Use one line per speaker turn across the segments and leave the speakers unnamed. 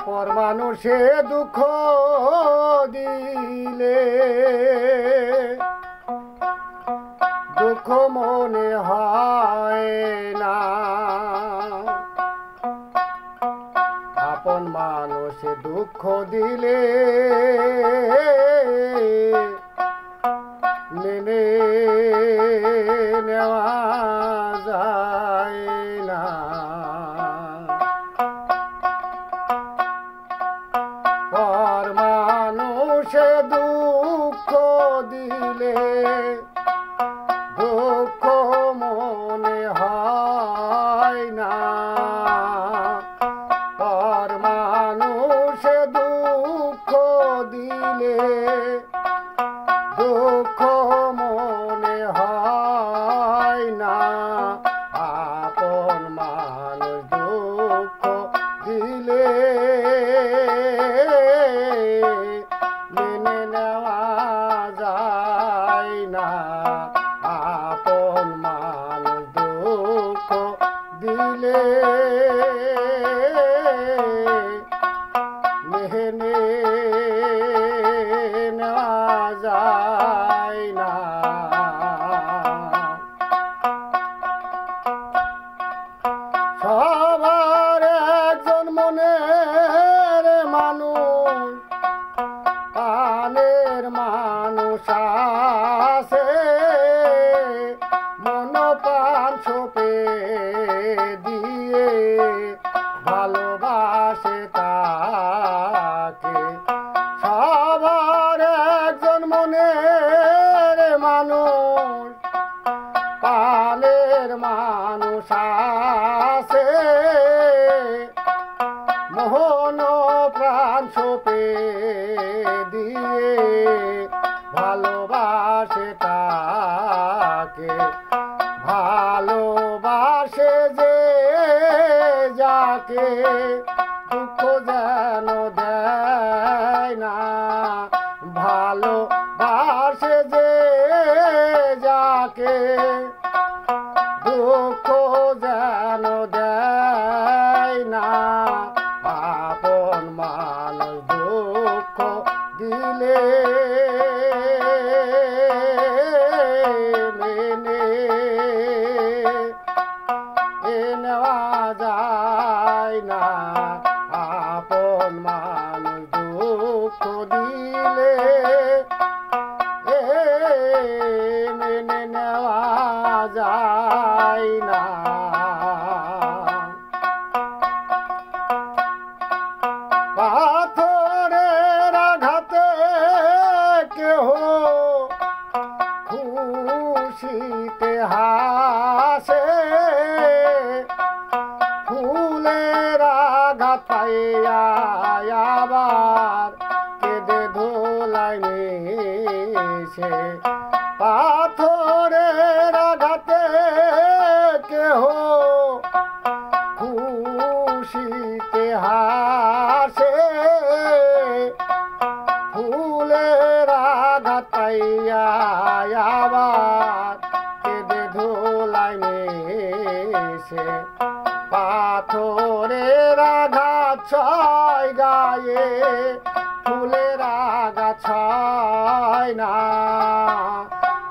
পর মানুষে দুঃখ দিলে দুঃখ মনে হয় না, আপন মানুষে দুঃখ দিলে মেনে নেওয়া যায় না। পর মানুষে দুঃখ দিলে দুঃখ মনে হয় না, পর মানুষে দুঃখ দিলে দুঃখ মনে হয় না, আপন মানুষ দুঃখ দিলে মেনে নেওয়া যায় না, আপন মানুষ দুঃখ দিলে মেনে নেওয়া যায় না। সবার একজন মনের মানুষ, প্রাণের মানুষ আছে, মন প্রাণ সঁপে দিয়ে ভালোবাসে তাকে। সবার একজন মনের মানুষ, প্রাণের মানুষ আছে, মোহন প্রাণ সঁপে দিয়ে ভালোবাসে তাকে। ভালোবাসে যে যাকে দুঃখ যেন দেয় না, ভালোবাসে যে যাকে দুঃখ যেন দেয় না, আপন মানুষ দুঃখ দিলে মেনে নেওয়া যায় না, আপন মানুষ দুঃখ দিলে মেনে নেওয়া যায় না। পাথরের আঘাতে কেহ খুশিতে হাসে, ফুলের আঘাত পাইয়া আবার কেঁদে ধোলাই মিশে। পাথরের আঘাতে কেহ খুশিতে হাসে, ফুলের আঘাত পাইয়া আবার কেঁদে ধোলাই মিশে। পাথরের আঘাত ছয় গায়ে, ফুলের আঘাত ছয় না,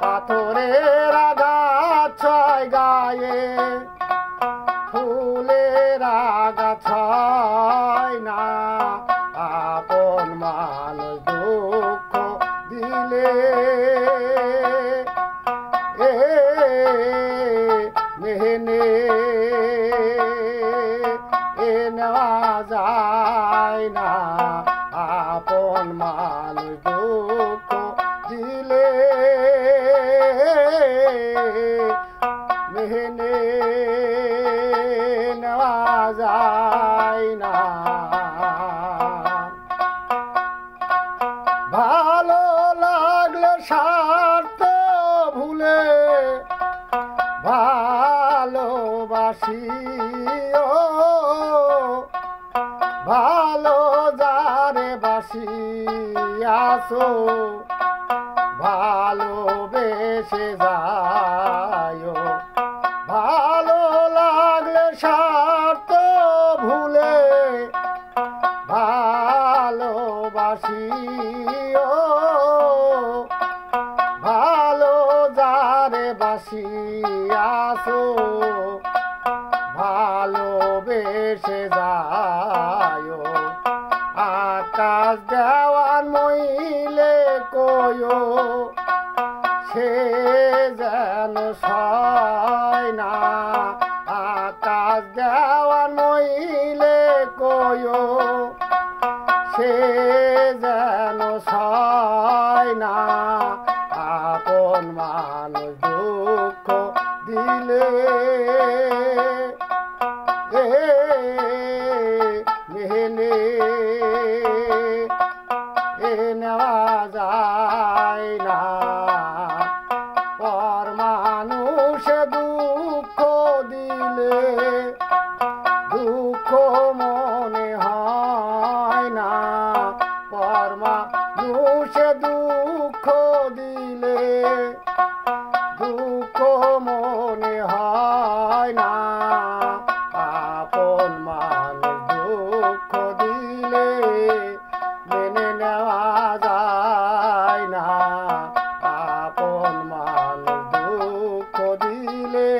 পাথরের আঘাত ছয় গায়ে, ফুলের আঘাত ছয় না, আপন মানুষ দুঃখ দিলে মেনে নেওয়া যায় না, আপন মানুষ দুঃখ দিলে মেনে নেওয়া যায় না। ভালো লাগলে স্বার্থ ভুলে ভালোবাসিও, ভালো যারে বাসিয়াছো ভালোবেসে যায়। ভালো লাগলে স্বার্থ ভুলে ভালোবেসে যায় আকাশ দেওয়ান মইলে কয়ো সে যেন সয় না আকাশ দেওয়ান মইলে কয়ো সে যেন সয় না আপন মানুষ দুঃখ দিলে মেনে নেওয়া যায় না পর মানুষ দুঃখ দিলে দুঃখ মনে হয় না পর মানুষ দুঃখ দিলে দুঃখ মনে হয় না আপন মানুষ দুঃখ দিলে মেনে নেওয়া যায় না আপন মানুষ দুঃখ দিলে